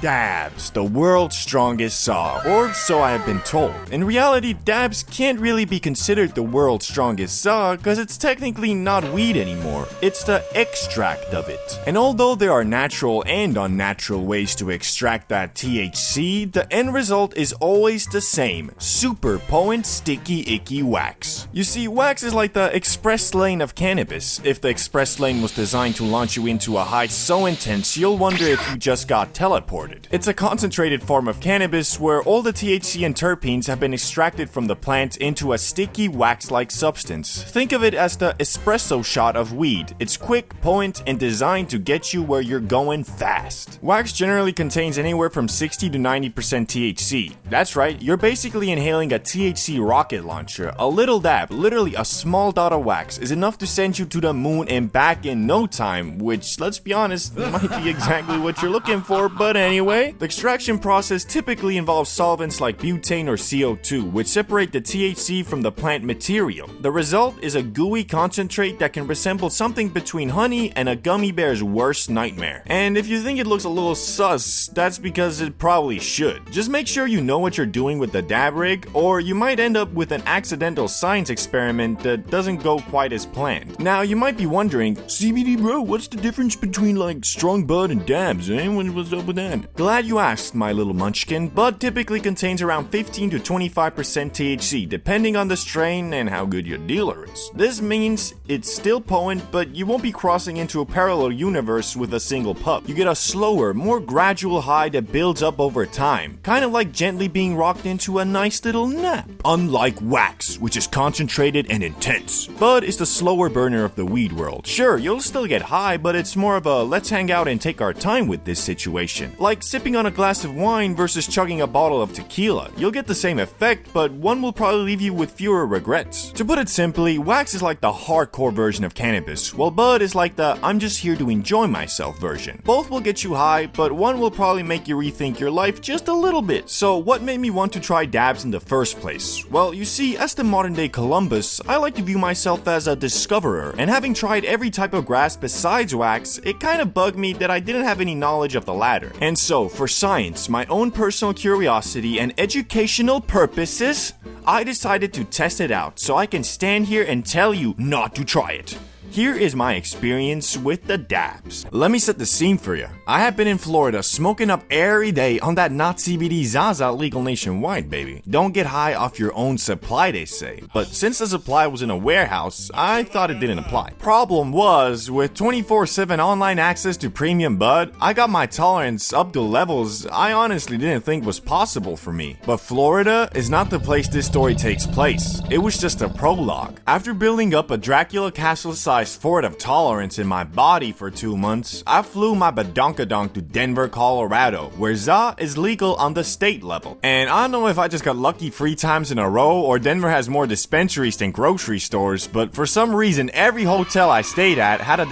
Dabs, the world's strongest saw, or so I have been told. In reality, dabs can't really be considered the world's strongest saw because it's technically not weed anymore, it's the extract of it. And although there are natural and unnatural ways to extract that THC, the end result is always the same: super potent, sticky, icky wax. You see, wax is like the express lane of cannabis. If the express lane was designed to launch you into a high so intense you'll wonder if you just got teleported. It's a concentrated form of cannabis where all the THC and terpenes have been extracted from the plant into a sticky wax-like substance. Think of it as the espresso shot of weed. It's quick, potent, and designed to get you where you're going fast. Wax generally contains anywhere from 60 to 90% THC. That's right, you're basically inhaling a THC rocket launcher. A little dab, literally a small dot of wax, is enough to send you to the moon and back in no time, which, let's be honest, might be exactly what you're looking for, but anyway. The extraction process typically involves solvents like butane or CO2, which separate the THC from the plant material. The result is a gooey concentrate that can resemble something between honey and a gummy bear's worst nightmare. And if you think it looks a little sus, that's because it probably should. Just make sure you know what you're doing with the dab rig, or you might end up with an accidental science experiment that doesn't go quite as planned. Now, you might be wondering, CBD bro, what's the difference between like strong bud and dabs, eh? What's up with that? Glad you asked, my little munchkin. Bud typically contains around 15 to 25% THC, depending on the strain and how good your dealer is. This means it's still potent, but you won't be crossing into a parallel universe with a single puff. You get a slower, more gradual high that builds up over time, kind of like gently being rocked into a nice little nap. Unlike wax, which is concentrated and intense, Bud is the slower burner of the weed world. Sure, you'll still get high, but it's more of a let's hang out and take our time with this situation. Like sipping on a glass of wine versus chugging a bottle of tequila. You'll get the same effect, but one will probably leave you with fewer regrets. To put it simply, wax is like the hardcore version of cannabis, while bud is like the I'm just here to enjoy myself version. Both will get you high, but one will probably make you rethink your life just a little bit. So what made me want to try dabs in the first place? Well, you see, as the modern day Columbus, I like to view myself as a discoverer, and having tried every type of grass besides wax, it kind of bugged me that I didn't have any knowledge of the latter. And so, for science, my own personal curiosity, and educational purposes, I decided to test it out so I can stand here and tell you not to try it. Here is my experience with the dabs. Let me set the scene for you. I have been in Florida smoking up every day on that not CBD Zaza legal nationwide, baby. Don't get high off your own supply, they say. But since the supply was in a warehouse, I thought it didn't apply. Problem was, with 24/7 online access to premium bud, I got my tolerance up to levels I honestly didn't think was possible for me. But Florida is not the place this story takes place. It was just a prologue. After building up a Dracula castle-sized fort of tolerance in my body for 2 months, I flew my badonkadonk to Denver, Colorado, where ZA is legal on the state level. And I don't know if I just got lucky 3 times in a row or Denver has more dispensaries than grocery stores, but for some reason every hotel I stayed at had a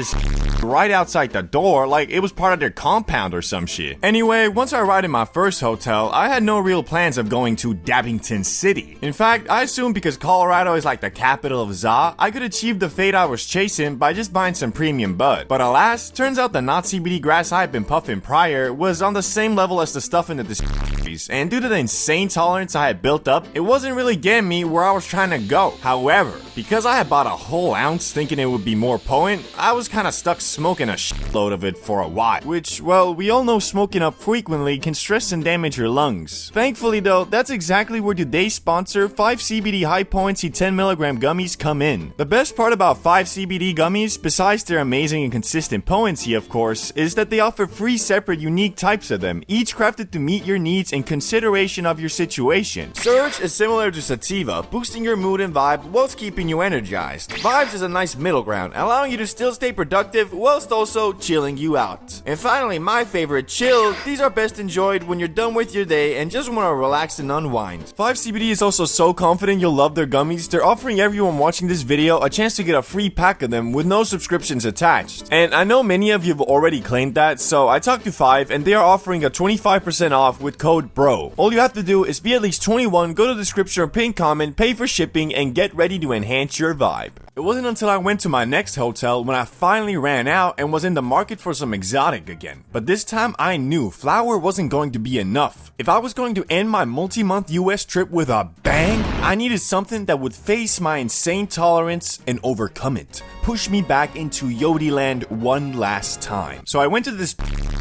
right outside the door, like it was part of their compound or some shit. Anyway, once I arrived in my first hotel, I had no real plans of going to Dabbington City. In fact, I assumed because Colorado is like the capital of ZA, I could achieve the fate I was chasing by just buying some premium bud. But alas, turns out the not CBD grass I had been puffing prior was on the same level as the stuff in the dispensaries, and due to the insane tolerance I had built up, it wasn't really getting me where I was trying to go. However, because I had bought a whole ounce thinking it would be more potent, I was kinda stuck smoking a shitload of it for a while, which, well, we all know smoking up frequently can stress and damage your lungs. Thankfully though, that's exactly where today's sponsor, 5CBD high potency 10mg gummies come in. The best part about 5CBD gummies, besides their amazing and consistent potency of course, is that they offer 3 separate unique types of them, each crafted to meet your needs in consideration of your situation. Surge is similar to sativa, boosting your mood and vibe whilst keeping you energized. Vibes is a nice middle ground, allowing you to still stay productive whilst also chilling you out. And finally, my favorite, chill. These are best enjoyed when you're done with your day and just want to relax and unwind. 5CBD is also so confident you'll love their gummies, they're offering everyone watching this video a chance to get a free pack of them them with no subscriptions attached. And I know many of you have already claimed that, so I talked to 5 and they are offering a 25% off with code BRO. All you have to do is be at least 21, go to the description or pinned comment, pay for shipping, and get ready to enhance your vibe. It wasn't until I went to my next hotel when I finally ran out and was in the market for some exotic again. But this time I knew flour wasn't going to be enough. If I was going to end my multi-month US trip with a bang, I needed something that would face my insane tolerance and overcome it. Push me back into Yodiland one last time. So I went to this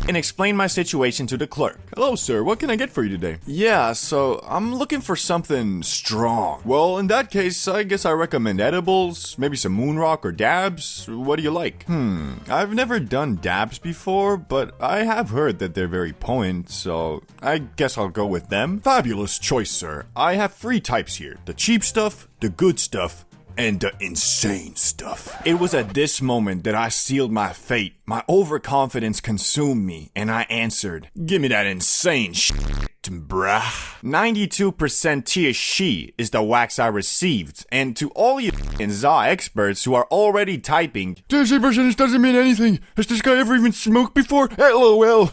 and explained my situation to the clerk. Hello sir, what can I get for you today? Yeah, so I'm looking for something strong. Well, in that case, I guess I recommend edibles, maybe some moon rock or dabs. What do you like? I've never done dabs before, but I have heard that they're very potent, so I guess I'll go with them. Fabulous choice, sir. I have 3 types here. The cheap stuff, the good stuff, and the insane stuff. It was at this moment that I sealed my fate. My overconfidence consumed me, and I answered, "Give me that insane shit, bruh." 92% THC is the wax I received, and to all you ZA experts who are already typing, "THC percentage doesn't mean anything. Has this guy ever even smoked before? LOL.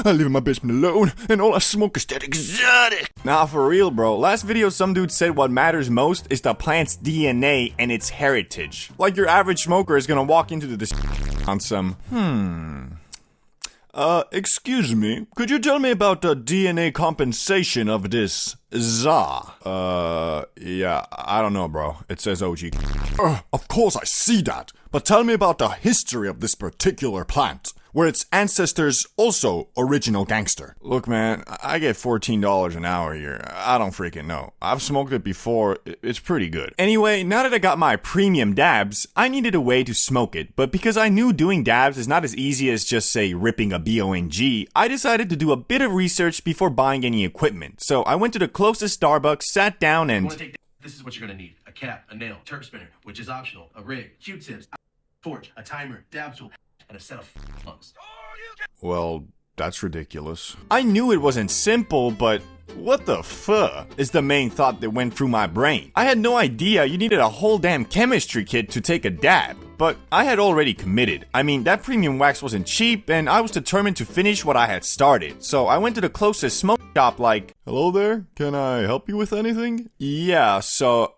I live in my basement alone, and all I smoke is that exotic." Nah, for real, bro. Last video, some dude said what matters most is the plant's DNA and its heritage. Like your average smoker is gonna walk into this on some, excuse me, could you tell me about the DNA compensation of this ZA? Yeah, I don't know, bro. It says OG. Of course I see that, but tell me about the history of this particular plant. Were its ancestors also original gangster? Look, man, I get $14 an hour here. I don't freaking know. I've smoked it before. It's pretty good. Anyway, now that I got my premium dabs, I needed a way to smoke it. But because I knew doing dabs is not as easy as just, say, ripping a BONG, I decided to do a bit of research before buying any equipment. So I went to the closest Starbucks, sat down, and... This is what you're gonna need. A cap, a nail, terp spinner, which is optional, a rig, Q-tips, a torch, a timer, dab tool, and a set of lungs. Well, that's ridiculous. I knew it wasn't simple, but what the fuck is the main thought that went through my brain. I had no idea you needed a whole damn chemistry kit to take a dab, but I had already committed. I mean, that premium wax wasn't cheap, and I was determined to finish what I had started. So I went to the closest smoke shop like, "Hello there, can I help you with anything?" Yeah, so,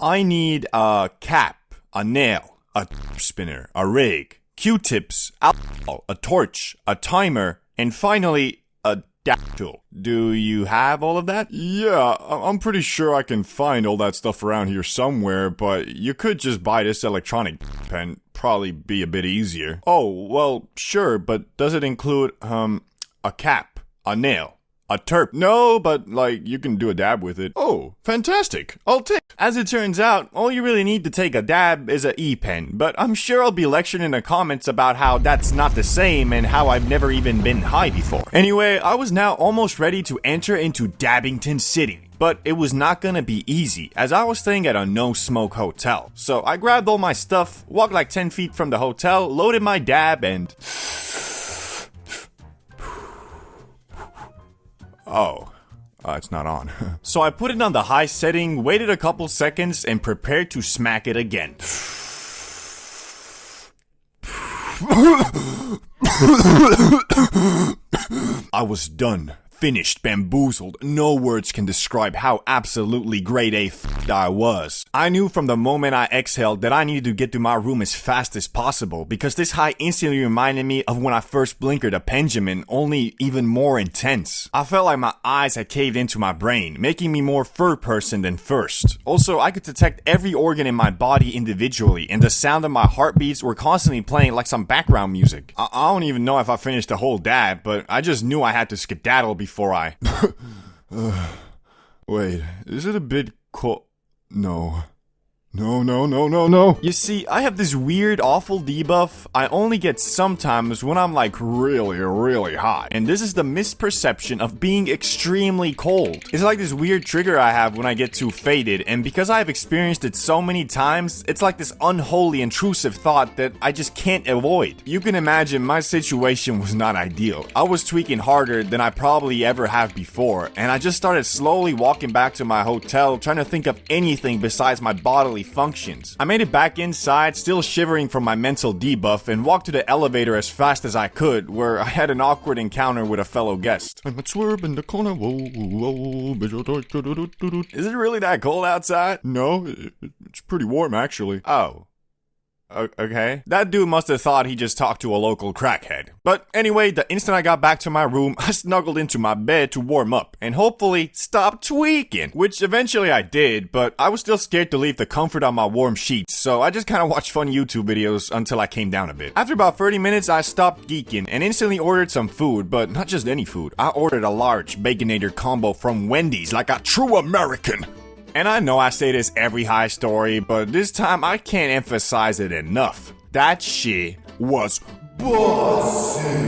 I need a cap, a nail, a spinner, a rig, Q-tips, alcohol, a torch, a timer, and finally, a dab tool. Do you have all of that? Yeah, I'm pretty sure I can find all that stuff around here somewhere, but you could just buy this electronic pen. Probably be a bit easier. Oh, well, sure, but does it include, a cap, a nail, a terp? No, but, like, you can do a dab with it. Oh, fantastic. I'll take. As it turns out, all you really need to take a dab is a e-pen, but I'm sure I'll be lectured in the comments about how that's not the same and how I've never even been high before. Anyway, I was now almost ready to enter into Dabbington City. But it was not gonna be easy, as I was staying at a no-smoke hotel. So I grabbed all my stuff, walked like 10 feet from the hotel, loaded my dab, and... Oh, it's not on. So I put it on the high setting, waited a couple seconds, and prepared to smack it again. I was done. Finished, bamboozled. No words can describe how absolutely grade A I was. I knew from the moment I exhaled that I needed to get to my room as fast as possible, because this high instantly reminded me of when I first blinkered a Benjamin, only even more intense. I felt like my eyes had caved into my brain, making me more third person than first. Also, I could detect every organ in my body individually, and the sound of my heartbeats were constantly playing like some background music. I don't even know if I finished the whole dab, but I just knew I had to skedaddle before I... Wait, is it a bit No. No. You see, I have this weird, awful debuff I only get sometimes when I'm like really hot. And this is the misperception of being extremely cold. It's like this weird trigger I have when I get too faded, and because I've experienced it so many times, it's like this unholy, intrusive thought that I just can't avoid. You can imagine my situation was not ideal. I was tweaking harder than I probably ever have before, and I just started slowly walking back to my hotel, trying to think of anything besides my bodily functions. I made it back inside, still shivering from my mental debuff, and walked to the elevator as fast as I could, where I had an awkward encounter with a fellow guest. I'm a swerve in the corner, whoa, whoa, whoa. Is it really that cold outside? No, it's pretty warm actually. Oh. Okay. That dude must have thought he just talked to a local crackhead. But anyway, the instant I got back to my room, I snuggled into my bed to warm up and hopefully stop tweaking, which eventually I did, but I was still scared to leave the comfort on my warm sheets, so I just kind of watched fun YouTube videos until I came down a bit. After about 30 minutes, I stopped geeking and instantly ordered some food, but not just any food. I ordered a large Baconator combo from Wendy's like a true American. And I know I say this every high story, but this time I can't emphasize it enough. That shit was bussin'.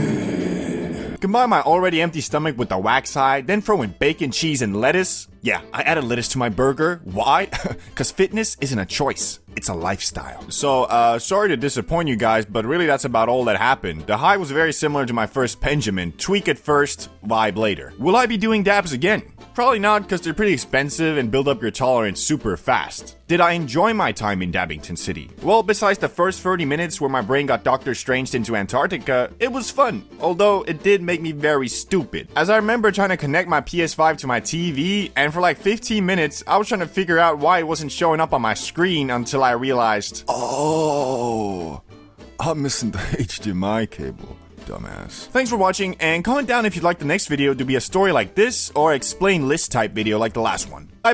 Combine my already empty stomach with the wax high, then throw in bacon, cheese, and lettuce. Yeah, I added lettuce to my burger. Why? Because fitness isn't a choice. It's a lifestyle. So, sorry to disappoint you guys, but really that's about all that happened. The high was very similar to my first Benjamin. Tweak it first, vibe later. Will I be doing dabs again? Probably not, because they're pretty expensive and build up your tolerance super fast. Did I enjoy my time in Dabbington City? Well, besides the first 30 minutes where my brain got Doctor Stranged into Antarctica, it was fun, although it did make me very stupid. As I remember trying to connect my PS5 to my TV, and for like 15 minutes, I was trying to figure out why it wasn't showing up on my screen until I realized, oh, I'm missing the HDMI cable. Dumbass. Thanks for watching, and comment down if you'd like the next video to be a story like this or explain list type video like the last one. Bye.